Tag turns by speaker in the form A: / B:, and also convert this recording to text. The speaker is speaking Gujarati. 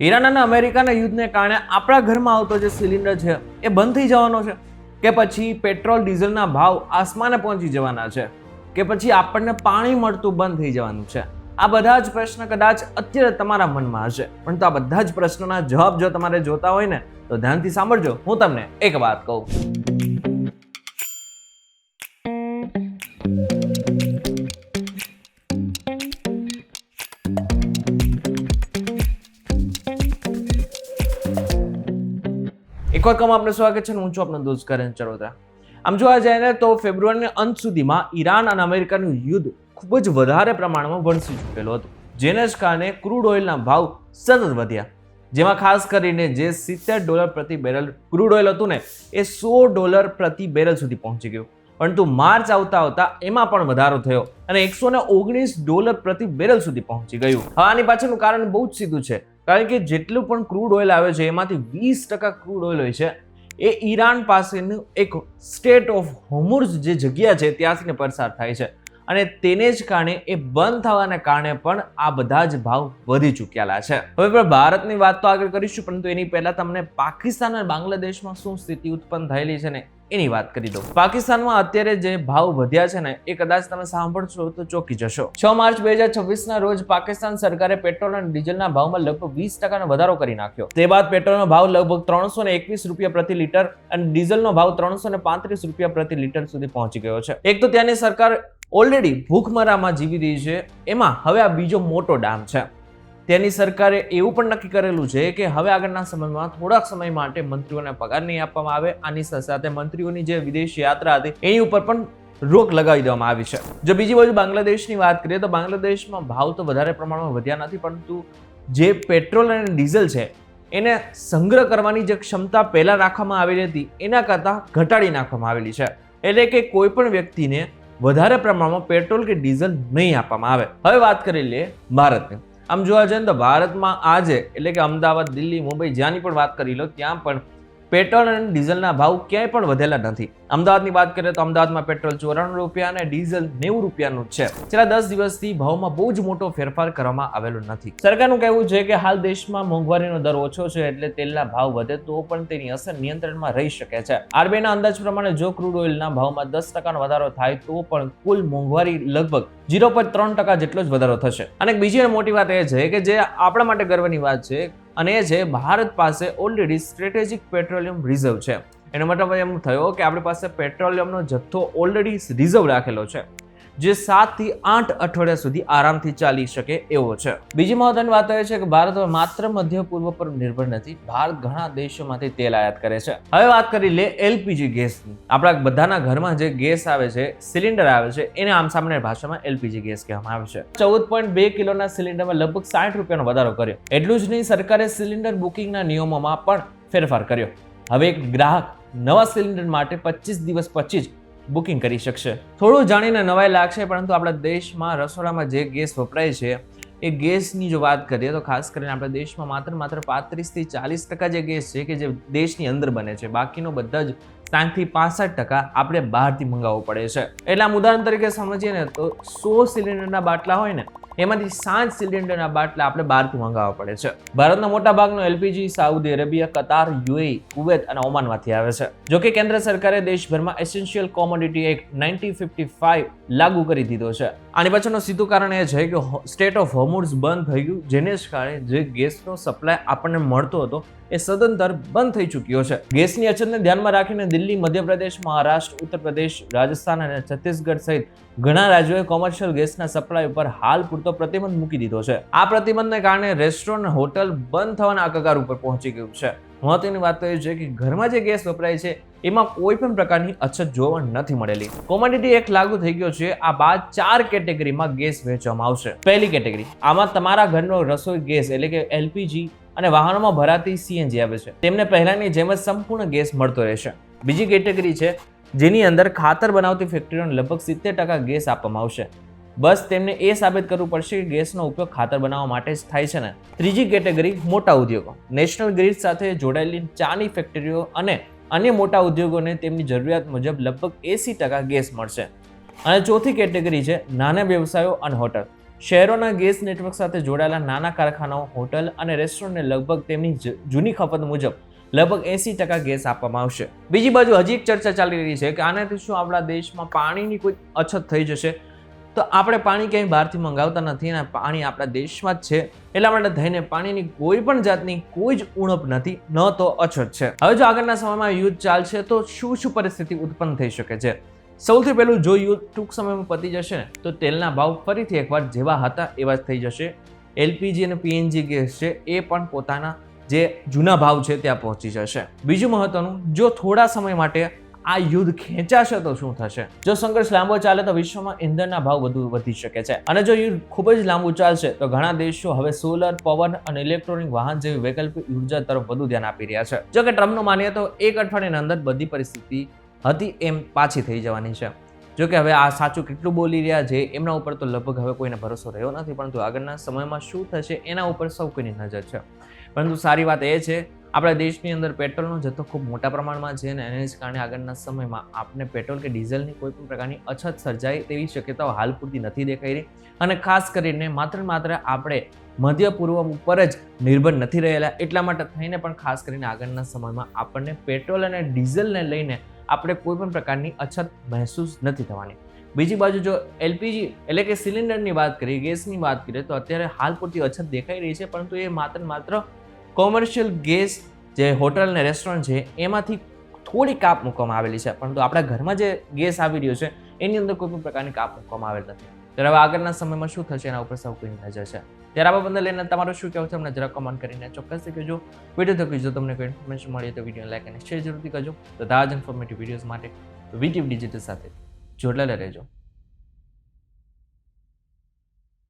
A: ઈરાન અને અમેરિકાના યુદ્ધને કારણે આપણા ઘરમાં આવતો જે સિલિન્ડર છે એ બંધ થઈ જવાનો છે કે પછી પેટ્રોલ ડીઝલના ભાવ આસમાને પહોંચી જવાના છે કે પછી આપણને પાણી મળતું બંધ થઈ જવાનું છે? આ બધા જ પ્રશ્ન કદાચ અત્યારે તમારા મનમાં હશે, પણ તો આ બધા જ પ્રશ્નોના જવાબ જો તમારે જોતા હોય ને તો ધ્યાનથી સાંભળજો. હું તમને એક વાત કહું. એક વાર આપનું સ્વાગત છે. હું છું આપનો દોસ્ત કરણ ચરોતરા. આમ જોવા જાય ને તો ફેબ્રુઆરીના અંત સુધીમાં ઈરાન અને અમેરિકાનું યુદ્ધ ખૂબ જ વધારે પ્રમાણમાં વણસી ચૂકેલું હતું, જેને જ કારણે ક્રૂડ ઓઇલના ભાવ સતત વધ્યા, જેમાં ખાસ કરીને જે $70 પ્રતિ બેરલ ક્રૂડ ઓઇલ હતું ને એ $100 પ્રતિ બેરલ સુધી પહોંચી ગયું. પરંતુ માર્ચ આવતા એમાં પણ વધારો થયો અને $119 પ્રતિ બેરલ સુધી પહોંચી ગયું. હવે આની પાછળનું કારણ બહુ જ સીધું છે, કારણ કે જેટલું પણ ક્રૂડ ઓઇલ આવે છે એમાંથી 20% ક્રૂડ ઓઇલ હોય છે એ ઈરાન પાસેનું એક સ્ટેટ ઓફ હોર્મુઝ જે જગ્યા છે ત્યાંથી પસાર થાય છે, અને તેને જ કારણે એ બંધ થવાના કારણે પણ આ બધા જ ભાવ વધી ચૂકેલા છે. હવે ભારતની વાત તો આગળ કરીશું, પરંતુ એની પહેલા તમને પાકિસ્તાન અને બાંગ્લાદેશમાં શું સ્થિતિ ઉત્પન્ન થયેલી છે ને એની વાત કરી દઉં. પાકિસ્તાનમાં અત્યારે જે ભાવ વધ્યા છે ને એ કદાચ તમે સાંભળશો તો ચોંકી જશો. 6 માર્ચ 2026 રોજ પાકિસ્તાન સરકારે પેટ્રોલ અને ડીઝલના ભાવમાં લગભગ 20% વધારો કરી નાખ્યો. તે બાદ પેટ્રોલનો ભાવ લગભગ $321 પ્રતિ લીટર અને ડીઝલનો ભાવ $335 પ્રતિ લીટર સુધી પહોંચી ગયો છે. એક તો ત્યાંની સરકાર ઓલરેડી ભૂખમરામાં જીવી રહી છે, એમાં હવે આ બીજો મોટો ડામ છે. ત્યાંની સરકારે એવું પણ નક્કી કરેલું છે કે હવે આગળના સમયમાં થોડાક સમય માટે મંત્રીઓને પગાર નહીં આપવામાં આવે. આની સાથે મંત્રીઓની જે વિદેશ યાત્રા હતી એની ઉપર પણ રોક લગાવી દેવામાં આવી છે. જો બીજી બાજુ બાંગ્લાદેશની વાત કરીએ તો બાંગ્લાદેશમાં ભાવ તો વધારે પ્રમાણમાં વધ્યા નથી, પરંતુ જે પેટ્રોલ અને ડીઝલ છે એને સંગ્રહ કરવાની જે ક્ષમતા પહેલા રાખવામાં આવેલી હતી એના કરતાં ઘટાડી નાખવામાં આવેલી છે. એટલે કે કોઈ પણ વ્યક્તિને વધારે પ્રમાણમાં પેટ્રોલ કે ડીઝલ નહીં આપવામાં આવે. હવે વાત કરી લઈએ ભારતની. આમ જોવા જઈએ તો ભારતમાં આજે એટલે કે અમદાવાદ, દિલ્હી, મુંબઈ જ્યાંની પણ વાત કરી લો ત્યાં પણ પેટ્રોલ અને ડીઝલના ભાવ ક્યાંય પણ વધેલા નથી. અમદાવાદની વાત કરીએ તો અમદાવાદમાં પેટ્રોલ ₹94 અને ડીઝલ $90 છે. છેલ્લા 10 દિવસથી ભાવમાં બહુ જ મોટો ફેરફાર કરવામાં આવેલો નથી. સરકારનું કહેવું છે કે હાલ દેશમાં મોંઘવારીનો દર ઓછો છે, એટલે તેલના ભાવ વધે તો પણ તેની અસર નિયંત્રણમાં રહી શકે છે. આરબીઆઈના અંદાજ પ્રમાણે જો ક્રૂડ ઓઇલના ભાવમાં 10% વધારો થાય તો પણ કુલ મોંઘવારી લગભગ 0.3% જેટલો જ વધારો થશે. અને બીજી મોટી વાત એ છે કે જે આપણા માટે ગર્વની વાત છે, અને એ છે ભારત પાસે ઓલરેડી સ્ટ્રેટેજિક પેટ્રોલિયમ રિઝર્વ છે. એનો મતલબ એમ થયો કે આપણી પાસે પેટ્રોલિયમનો જથ્થો ઓલરેડી રિઝર્વ રાખેલો છે, જે 7 થી 8 અઠવાડિયા સુધી આરામથી ચાલી શકે એવો છે. બીજી મહત્વની વાત એ છે કે ભારત માત્ર મધ્ય પૂર્વ પર નિર્ભર નથી. ભારત ઘણા દેશોમાંથી તેલ આયાત કરે છે. હવે વાત કરી લે એલપીજી ગેસની. આપણા બધાના ઘરમાં જે ગેસ આવે છે, સિલિન્ડર આવે છે, એને આમ સામાન્ય ભાષામાં એલપીજી ગેસ કહેવામાં આવે છે. 14.2 કિલોના સિલિન્ડરમાં લગભગ $60 વધારો કર્યો. એટલું જ નહીં, સરકારે સિલિન્ડર બુકિંગના નિયમોમાં પણ ફેરફાર કર્યો. હવે એક ગ્રાહક નવા સિલિન્ડર માટે 25 દિવસ પછી જ બુકિંગ કરી શકશે. થોડું જાણીને નવાઈ લાગશે, પરંતુ આપણા દેશમાં રસોડામાં જે ગેસ વપરાય છે એ ગેસની જો વાત કરીએ તો ખાસ કરીને આપણા દેશમાં માત્ર 35 થી 40% જે ગેસ છે કે જે દેશની અંદર બને છે, બાકીનો બધા જ 60 થી 65% આપણે બહારથી મંગાવવો પડે છે. એટલે આમ ઉદાહરણ તરીકે સમજીએ ને તો 100 સિલિન્ડરના બાટલા હોય ને એમાંથી 7 સિલિન્ડરના બાટલા આપણે બહારથી મંગાવવા પડે છે. ભારતનો મોટા ભાગનો એલપીજી સાઉદી અરેબિયા, કતાર, યુએઈ, કુવૈત અને ઓમાનમાંથી આવે છે. જોકે કેન્દ્ર સરકારે દેશભરમાં એસેન્શિયલ કોમોડિટી એક્ટ 1955 લાગુ કરી દીધો છે. આની પાછળનું સીધું કારણ એ છે કે સ્ટેટ ઓફ હોર્મુઝ બંધ થઈ ગયું, જેને જ કારણે જે ગેસનો સપ્લાય આપણને મળતો હતો એ સદંતર બંધ થઈ ચૂક્યો છે. ગેસની અછતને ધ્યાનમાં રાખીને દિલ્હી, મધ્યપ્રદેશ, મહારાષ્ટ્ર, ઉત્તર પ્રદેશ, રાજસ્થાન અને છત્તીસગઢ સહિત ઘણા રાજ્યોએ કોમર્શિયલ ગેસના સપ્લાય ઉપર હાલ પૂરતો પ્રતિબંધ મૂકી દીધો છે. આ પ્રતિબંધને કારણે રેસ્ટોરન્ટ, હોટલ બંધ થવાના કગાર ઉપર પહોંચી ગયું છે. મહત્વની વાત તો એ છે કે ઘરમાં જે ગેસ વપરાય છે એમાં કોઈ પણ પ્રકારની અછત જોવા નથી મળેલી. કોમોડિટી એક્ટ લાગુ થઈ ગયો છે. આ બાદ 4 કેટેગરીમાં ગેસ વેચવામાં આવશે. પહેલી કેટેગરી, આમાં તમારા ઘરનો રસોઈ ગેસ એટલે કે એલપીજી અને વાહનોમાં ભરાતી સીએનજી આવે છે, તેમને પહેલાની જેમ જ સંપૂર્ણ ગેસ મળતો રહેશે. બીજી કેટેગરી છે જેની અંદર ખાતર બનાવતી ફેક્ટરીઓને લગભગ 70% ગેસ આપવામાં આવશે. બસ તેમને એ સાબિત કરવું પડશે કે ગેસનો ઉપયોગ ખાતર બનાવવા માટે જ થાય છે ને. ત્રીજી કેટેગરી મોટા ઉદ્યોગો, નેશનલ ગ્રીડ સાથે જોડાયેલી ચાની ફેક્ટરીઓ અને અન્ય મોટા ઉદ્યોગોને તેમની જરૂરિયાત મુજબ લગભગ 80% ગેસ મળશે. અને ચોથી કેટેગરી છે નાના વ્યવસાયો અને હોટલ. શહેરોના ગેસ નેટવર્ક સાથે જોડાયેલા નાના કારખાનાઓ, હોટલ અને રેસ્ટોરન્ટને લગભગ તેમની જૂની ખપત મુજબ લગભગ 80% ગેસ આપવામાં આવશે. બીજી બાજુ હજી એક ચર્ચા ચાલી રહી છે કે આનાથી શું આપણા દેશમાં પાણીની કોઈ અછત થઈ જશે? તો આપણે પાણી ક્યાંય બહારથી મંગાવતા નથી અને પાણી આપણા દેશમાં જ છે, એટલા માટે થઈને પાણીની કોઈ પણ જાતની કોઈ જ ઉણપ નથી, ન તો અછત છે. હવે જો આગળના સમયમાં યુદ્ધ ચાલશે તો શું શું પરિસ્થિતિ ઉત્પન્ન થઈ શકે છે? સૌથી પહેલું, જો યુદ્ધ ટૂંક સમયમાં પતી જશે ને તો તેલના ભાવ ફરીથી એકવાર જેવા હતા એવા જ થઈ જશે. એલપીજી અને પીએનજી ગેસ છે એ પણ પોતાના જે જૂના ભાવ છે ત્યાં પહોંચી જશે. બીજું મહત્વનું, જો થોડા સમય માટે આ યુદ્ધ ખેંચાશે તો શું થશે? જો સંઘર્ષ લાંબો ચાલે તો વિશ્વમાં ઇંધણના ભાવ વધુ વધી શકે છે અને જો યુદ્ધ ખૂબ જ લાંબુ ચાલશે તો ઘણા દેશો હવે સોલર, પવન અને ઇલેક્ટ્રોનિક વાહન જેવી વૈકલ્પિક ઉર્જા તરફ વધુ ધ્યાન આપી રહ્યા છે. જો કે ટ્રમ્પનું માનીએ તો એક અઠવાડિયાની અંદર બધી પરિસ્થિતિ હતી એમ પાછી થઈ જવાની છે. જો કે હવે આ સાચું કેટલું બોલી રહ્યા છે એમના ઉપર તો લગભગ હવે કોઈને ભરોસો રહ્યો નથી, પરંતુ આગળના સમયમાં શું થશે એના ઉપર સૌ કોઈની નજર છે. પરંતુ સારી વાત એ છે આપણા દેશની અંદર પેટ્રોલનો જથ્થો ખૂબ મોટા પ્રમાણમાં છે અને એને જ કારણે આગળના સમયમાં આપણે પેટ્રોલ કે ડીઝલની કોઈ પણ પ્રકારની અછત સર્જાય તેવી શક્યતાઓ હાલ પૂરતી નથી દેખાઈ રહી. અને ખાસ કરીને માત્ર આપણે મધ્ય પૂર્વ ઉપર જ નિર્ભર નથી રહેલા, એટલા માટે થઈને પણ ખાસ કરીને આગળના સમયમાં આપણને પેટ્રોલ અને ડીઝલને લઈને આપણે કોઈ પણ પ્રકારની અછત મહેસૂસ નથી થવાની. બીજી બાજુ જો એલપીજી એટલે કે સિલિન્ડરની વાત કરીએ, ગેસની વાત કરીએ તો અત્યારે હાલ પૂરતી અછત દેખાઈ રહી છે, પરંતુ એ માત્ર કોમર્શિયલ ગેસ જે હોટલ અને રેસ્ટોરન્ટ છે એમાંથી થોડી કાપ મૂકવામાં આવેલી છે, પરંતુ આપણા ઘરમાં જે ગેસ આવી રહ્યો છે એની અંદર કોઈ પણ પ્રકારની કાપ મૂકવામાં આવેલ નથી. ત્યારે હવે આગળના સમયમાં શું થશે એના ઉપર સૌ કોઈની નજર છે. ત્યારે આ બાબતને લઈને તમારું શું કહેવું છે અમને જરા કમેન્ટ કરીને ચોક્કસથી કહેજો. વિડીયો થકી જો તમને કોઈ ઇન્ફોર્મેશન મળી તો વિડીયો લાઈક અને શેર જરૂરથી કરજો. તો તાજા ઇન્ફોર્મેટિવ વિડીયોઝ માટે વીટીવી ડિજિટલ સાથે જોડાયેલા રહેજો.